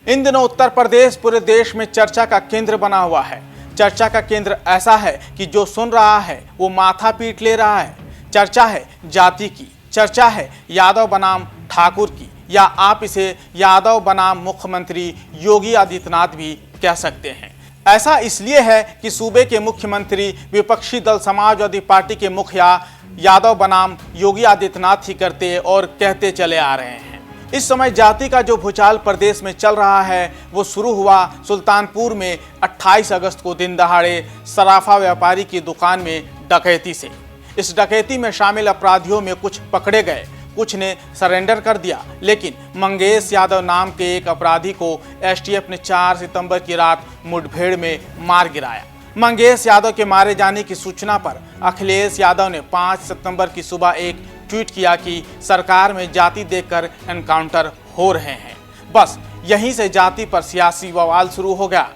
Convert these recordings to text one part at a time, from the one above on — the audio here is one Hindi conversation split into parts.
इन दिनों उत्तर प्रदेश पूरे देश में चर्चा का केंद्र बना हुआ है। चर्चा का केंद्र ऐसा है कि जो सुन रहा है वो माथा पीट ले रहा है। चर्चा है जाति की, चर्चा है यादव बनाम ठाकुर की, या आप इसे यादव बनाम मुख्यमंत्री योगी आदित्यनाथ भी कह सकते हैं। ऐसा इसलिए है कि सूबे के मुख्यमंत्री विपक्षी दल समाजवादी पार्टी के मुखिया यादव बनाम योगी आदित्यनाथ ही करते और कहते चले आ रहे हैं। इस समय जाति का जो भूचाल प्रदेश में चल रहा है वो शुरू हुआ सुल्तानपुर में 28 अगस्त को दिन दहाड़े सराफा व्यापारी की दुकान में डकैती से। इस डकैती में शामिल अपराधियों में कुछ पकड़े गए, कुछ ने सरेंडर कर दिया, लेकिन मंगेश यादव नाम के एक अपराधी को एसटीएफ ने 4 सितंबर की रात मुठभेड़ में मार गिराया। मंगेश यादव के मारे जाने की सूचना पर अखिलेश यादव ने 5 सितंबर की सुबह एक ट्वीट किया कि सरकार में जाति देखकर एनकाउंटर हो रहे हैं। बस यहीं से जाति पर सियासी बवाल शुरू हो गया।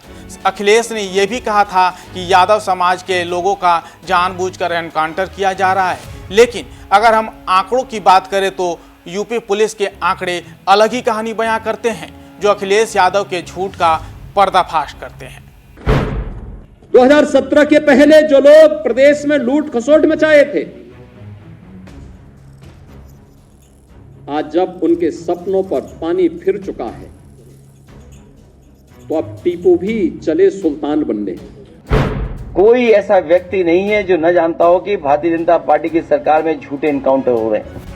अखिलेश ने यह भी कहा था कि यादव समाज के लोगों का जानबूझकर एनकाउंटर किया जा रहा है। लेकिन अगर हम आंकड़ों की बात करें तो यूपी पुलिस के आंकड़े अलग ही कहानी बयां करते हैं, जो अखिलेश यादव के झूठ का पर्दाफाश करते हैं। 2017 के पहले जो लोग प्रदेश में लूट खसोट मचाए थे, आज जब उनके सपनों पर पानी फिर चुका है तो अब टीपू भी चले सुल्तान बनने। कोई ऐसा व्यक्ति नहीं है जो न जानता हो कि भारतीय जनता पार्टी की सरकार में झूठे एनकाउंटर हो रहे हैं।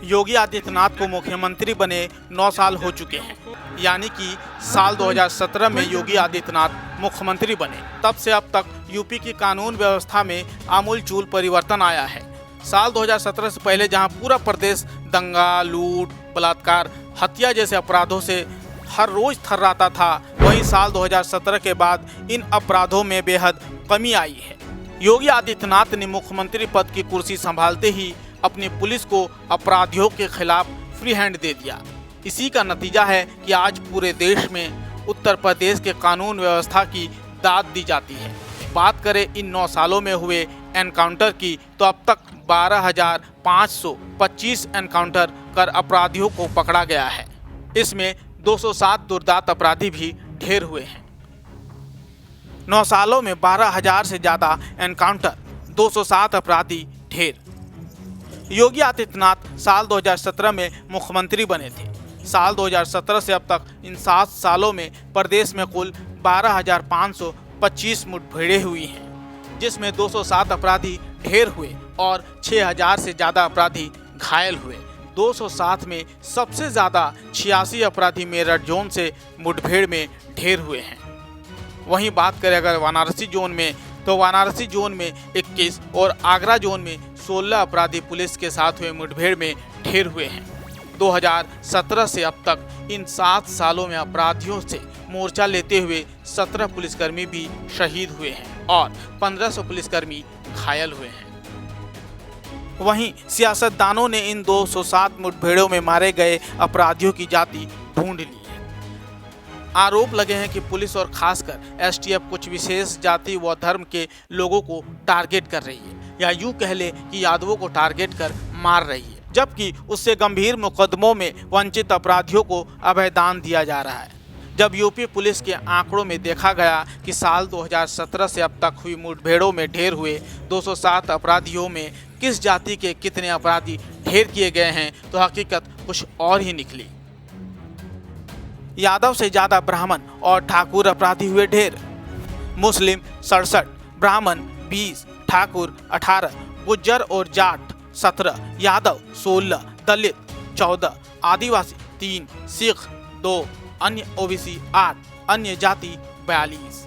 योगी आदित्यनाथ को मुख्यमंत्री बने 9 साल हो चुके हैं, यानी कि साल 2017 में योगी आदित्यनाथ मुख्यमंत्री बने। तब से अब तक यूपी की कानून व्यवस्था में आमूलचूल परिवर्तन आया है। साल 2017 से पहले जहां पूरा प्रदेश दंगा, लूट, बलात्कार, हत्या जैसे अपराधों से हर रोज थर्राता था, वहीं साल 2017 के बाद इन अपराधों में बेहद कमी आई है। योगी आदित्यनाथ ने मुख्यमंत्री पद की कुर्सी संभालते ही अपनी पुलिस को अपराधियों के खिलाफ फ्री हैंड दे दिया। इसी का नतीजा है कि आज पूरे देश में उत्तर प्रदेश के कानून व्यवस्था की दाद दी जाती है। बात करें इन 9 सालों में हुए एनकाउंटर की तो अब तक 12,525 एनकाउंटर कर अपराधियों को पकड़ा गया है। इसमें 207 दुर्दांत अपराधी भी ढेर हुए हैं। 9 सालों में 12,000 से ज़्यादा एनकाउंटर, 207 अपराधी ढेर। योगी आदित्यनाथ साल 2017 में मुख्यमंत्री बने थे। साल 2017 से अब तक इन 7 सालों में प्रदेश में कुल 12,525 मुठभेड़ें हुई हैं, जिसमें 207 अपराधी ढेर हुए और 6,000 से ज़्यादा अपराधी घायल हुए। 207 में सबसे ज़्यादा 86 अपराधी मेरठ जोन से मुठभेड़ में ढेर हुए हैं। वहीं बात करें अगर वाराणसी जोन में, तो वाराणसी जोन में 21 और आगरा जोन में 16 अपराधी पुलिस के साथ हुए मुठभेड़ में ढेर हुए हैं। 2017 से अब तक इन 7 सालों में अपराधियों से मोर्चा लेते हुए 17 पुलिसकर्मी भी शहीद हुए हैं और 1500 पुलिसकर्मी घायल हुए हैं। वहीं सियासतदानों ने इन 207 मुठभेड़ों में मारे गए अपराधियों की जाति ढूंढ ली है। आरोप लगे हैं कि पुलिस और खासकर एसटीएफ कुछ विशेष जाति व धर्म के लोगों को टारगेट कर रही है, या यूं कह ले कि यादवों को टारगेट कर मार रही है, जबकि उससे गंभीर मुकदमों में वंचित अपराधियों को अभयदान दिया जा रहा है। जब यूपी पुलिस के आंकड़ों में देखा गया कि साल 2017 से अब तक हुई मुठभेड़ों में ढेर हुए 207 अपराधियों में किस जाति के कितने अपराधी ढेर किए गए हैं, तो हकीकत कुछ और ही निकली। यादव से ज़्यादा ब्राह्मण और ठाकुर अपराधी हुए ढेर। मुस्लिम 67, ब्राह्मण 20, ठाकुर 18, गुज्जर और जाट 17, यादव 16, दलित 14, आदिवासी 3, सिख 2, अन्य ओबीसी 8, अन्य जाति 42।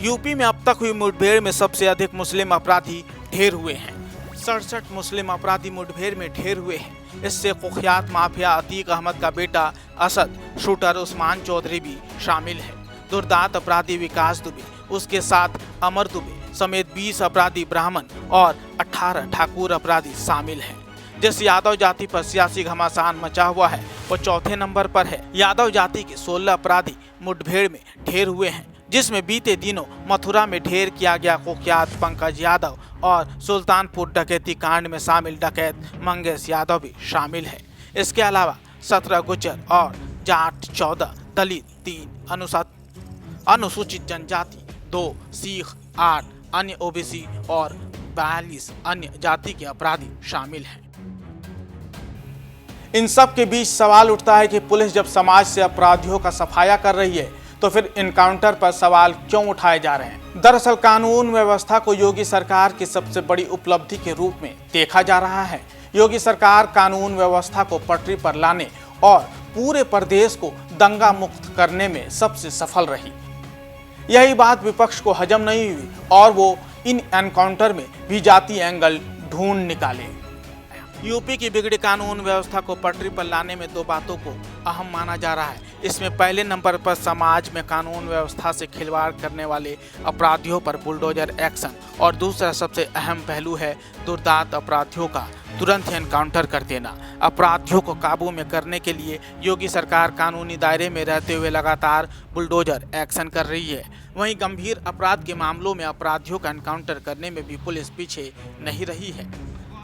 यूपी में अब तक हुई मुठभेड़ में सबसे अधिक मुस्लिम अपराधी ढेर हुए हैं। 67 मुस्लिम अपराधी मुठभेड़ में ढेर हुए हैं। इससे कुख्यात माफिया अतीक अहमद का बेटा असद, शूटर उस्मान चौधरी भी शामिल है। दुर्दांत अपराधी विकास दुबे, उसके साथ अमर दुबे समेत 20 अपराधी ब्राह्मण और 18 ठाकुर अपराधी शामिल हैं। जिस यादव जाति पर सियासी घमासान मचा हुआ है वो चौथे नंबर पर है। यादव जाति के 16 अपराधी मुठभेड़ में ढेर हुए हैं, जिसमें बीते दिनों मथुरा में ढेर किया गया कुख्यात पंकज यादव और सुल्तानपुर डकैती कांड में शामिल डकैत मंगेश यादव भी शामिल है। इसके अलावा 17 गुज्जर और जाट 14, दलित 3, अनुसूचित जनजाति 2, सिख 8, अन्य ओबीसी और 42 अन्य जाति के अपराधी शामिल हैं। इन सब के बीच सवाल उठता है कि पुलिस जब समाज से अपराधियों का सफाया कर रही है तो फिर इनकाउंटर पर सवाल क्यों उठाए जा रहे हैं। दरअसल कानून व्यवस्था को योगी सरकार की सबसे बड़ी उपलब्धि के रूप में देखा जा रहा है। योगी सरकार कानून व्यवस्था को पटरी पर लाने और पूरे प्रदेश को दंगा मुक्त करने में सबसे सफल रही। यही बात विपक्ष को हजम नहीं हुई और वो इन एनकाउंटर में भी जाति एंगल ढूंढ निकाले। यूपी की बिगड़ी कानून व्यवस्था को पटरी पर लाने में दो बातों को अहम माना जा रहा है। इसमें पहले नंबर पर समाज में कानून व्यवस्था से खिलवाड़ करने वाले अपराधियों पर बुलडोजर एक्शन और दूसरा सबसे अहम पहलू है दुर्दांत अपराधियों का तुरंत एनकाउंटर कर देना। अपराधियों को काबू में करने के लिए योगी सरकार कानूनी दायरे में रहते हुए लगातार बुलडोजर एक्शन कर रही है। वहीं गंभीर अपराध के मामलों में अपराधियों का एनकाउंटर करने में भी पुलिस पीछे नहीं रही है।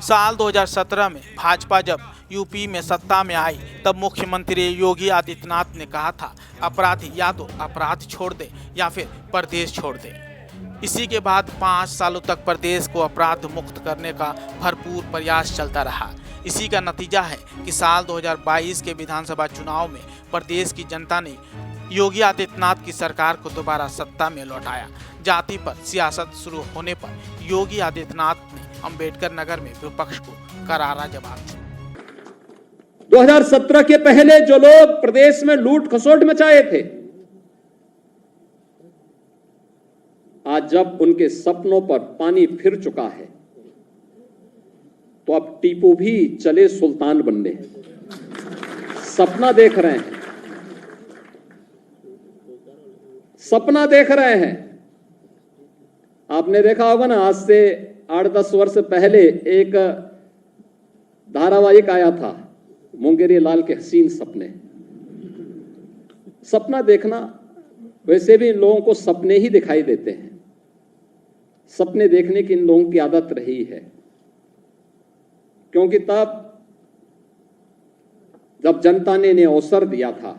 साल 2017 में भाजपा जब यूपी में सत्ता में आई तब मुख्यमंत्री योगी आदित्यनाथ ने कहा था अपराधी या तो अपराध छोड़ दे या फिर प्रदेश छोड़ दे। इसी के बाद 5 सालों तक प्रदेश को अपराध मुक्त करने का भरपूर प्रयास चलता रहा। इसी का नतीजा है कि साल 2022 के विधानसभा चुनाव में प्रदेश की जनता ने योगी आदित्यनाथ की सरकार को दोबारा सत्ता में लौटाया। जाति पर सियासत शुरू होने पर योगी आदित्यनाथ ने अंबेडकर नगर में विपक्ष को करारा जवाब दिया। 2017 के पहले जो लोग प्रदेश में लूट खसोट मचाए थे, आज जब उनके सपनों पर पानी फिर चुका है तो अब टीपू भी चले सुल्तान बनने। सपना देख रहे हैं, सपना देख रहे हैं। आपने देखा होगा ना, आज से 8-10 वर्ष पहले एक धारावाहिक आया था मुंगेरी लाल के हसीन सपने। सपना देखना, वैसे भी इन लोगों को सपने ही दिखाई देते हैं। सपने देखने की इन लोगों की आदत रही है, क्योंकि तब जब जनता ने इन्हें अवसर दिया था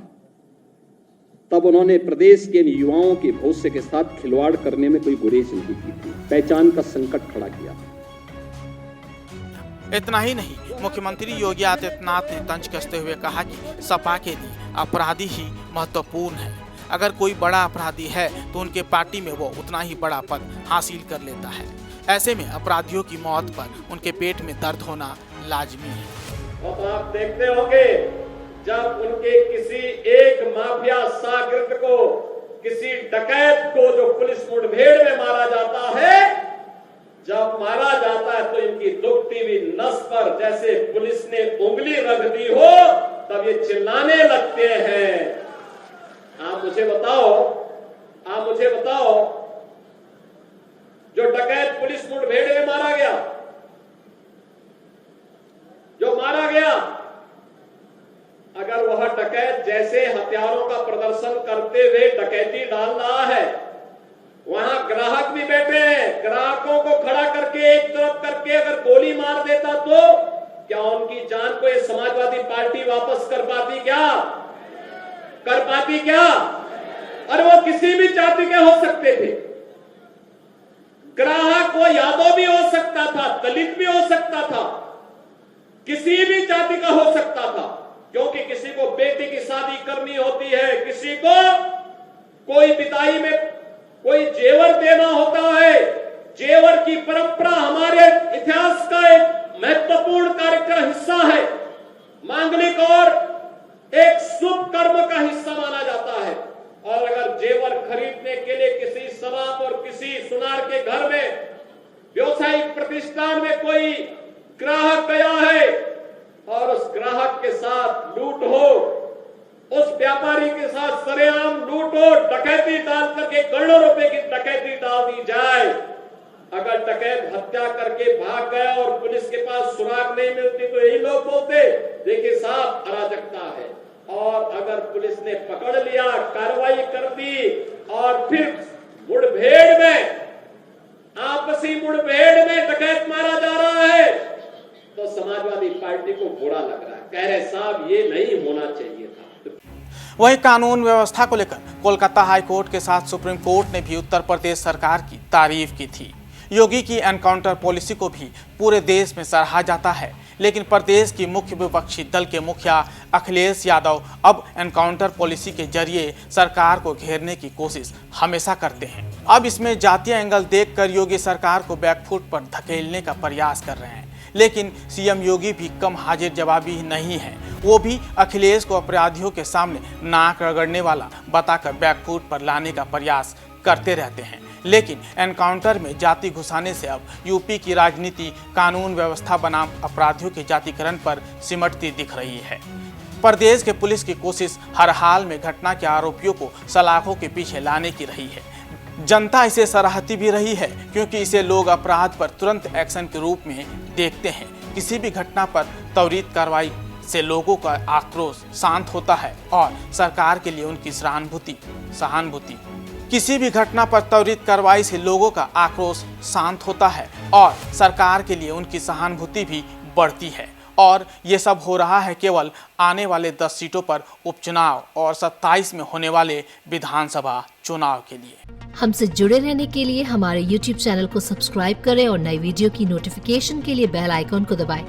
तब उन्होंने प्रदेश के युवाओं के भविष्य के साथ खिलवाड़ करने में कोई गुरेज नहीं की थी, पहचान का संकट खड़ा किया। इतना ही नहीं, मुख्यमंत्री योगी आदित्यनाथ ने तंज कसते हुए कहा कि सपा के लिए अपराधी ही महत्वपूर्ण है। अगर कोई बड़ा अपराधी है तो उनके पार्टी में वो उतना ही बड़ा पद हासिल कर लेता है। ऐसे में अपराधियों की मौत पर उनके पेट में दर्द होना लाजमी है। और आप देखते होंगे जब उनके किसी एक माफिया शागिर्द को, किसी डकैत को जो पुलिस मुठभेड़ में मारा जाता है, जब मारा जाता है तो इनकी दुखती हुई नस पर जैसे पुलिस ने उंगली रख दी हो तब ये चिल्लाने लगते हैं। आप मुझे बताओ जो डकैत पुलिस मुठभेड़ में मारा गया, अगर वह डकैत जैसे हथियारों का प्रदर्शन करते हुए डकैती डाल रहा है, वहां ग्राहक भी बैठे हैं, ग्राहकों को खड़ा करके एक तरफ करके अगर गोली मार देता तो क्या उनकी जान को ये समाजवादी पार्टी वापस कर पाती क्या? और वो किसी भी जाति के हो सकते थे। ग्राहक वो यादव भी हो सकता था, दलित भी हो सकता था, किसी भी जाति का हो सकता था, क्योंकि किसी को बेटी की शादी करनी होती है, किसी को कोई विदाई में कोई जेवर देना होता है। जेवर की परंपरा हमारे इतिहास का एक महत्वपूर्ण कार्य का हिस्सा है, मांगलिक और एक शुभ कर्म का हिस्सा माना जाता है। और अगर जेवर खरीदने के लिए किसी शराब और किसी सुनार के घर में व्यवसायिक प्रतिष्ठान में कोई ग्राहक गया है और उस ग्राहक के साथ लूट हो, उस व्यापारी के साथ सरेआम लूट हो, डकैती डाल करके करोड़ों रुपए की डकैती डाल दी जाए, अगर डकैत हत्या करके भाग गया और पुलिस के पास सुराग नहीं मिलती तो यही लोग बोलते देखिए साहब अराजकता है। और अगर पुलिस ने पकड़ लिया, कार्रवाई कर दी और फिर मुठभेड़ में, आपसी मुठभेड़ में डकैत मारा जा रहा है तो समाजवादी पार्टी को बुरा लग रहा है, कह रहे साहब ये नहीं होना चाहिए था। वहीं कानून व्यवस्था को लेकर कोलकाता हाई कोर्ट के साथ सुप्रीम कोर्ट ने भी उत्तर प्रदेश सरकार की तारीफ की थी। योगी की एनकाउंटर पॉलिसी को भी पूरे देश में सराहा जाता है, लेकिन प्रदेश की मुख्य विपक्षी दल के मुखिया अखिलेश यादव अब एनकाउंटर पॉलिसी के जरिए सरकार को घेरने की कोशिश हमेशा करते हैं। अब इसमें जातीय एंगल देखकर योगी सरकार को बैकफुट पर धकेलने का प्रयास कर रहे हैं, लेकिन सीएम योगी भी कम हाजिर जवाबी नहीं है। वो भी अखिलेश को अपराधियों के सामने नाक रगड़ने वाला बताकर बैकफुट पर लाने का प्रयास करते रहते हैं। लेकिन एनकाउंटर में जाति घुसाने से अब यूपी की राजनीति कानून व्यवस्था बनाम अपराधियों के जातिकरण पर सिमटती दिख रही है। प्रदेश के पुलिस की कोशिश हर हाल में घटना के आरोपियों को सलाखों के पीछे लाने की रही है। जनता इसे सराहती भी रही है, क्योंकि इसे लोग अपराध पर तुरंत एक्शन के रूप में देखते हैं। किसी भी घटना पर त्वरित कार्रवाई से लोगों का आक्रोश शांत होता है और सरकार के लिए उनकी सहानुभूति किसी भी घटना पर त्वरित कार्रवाई से लोगों का आक्रोश शांत होता है और सरकार के लिए उनकी सहानुभूति भी बढ़ती है। और ये सब हो रहा है केवल आने वाले 10 सीटों पर उपचुनाव और 27 में होने वाले विधानसभा चुनाव के लिए। हमसे जुड़े रहने के लिए हमारे YouTube चैनल को सब्सक्राइब करें और नई वीडियो की नोटिफिकेशन के लिए बेल आइकॉन को दबाएं।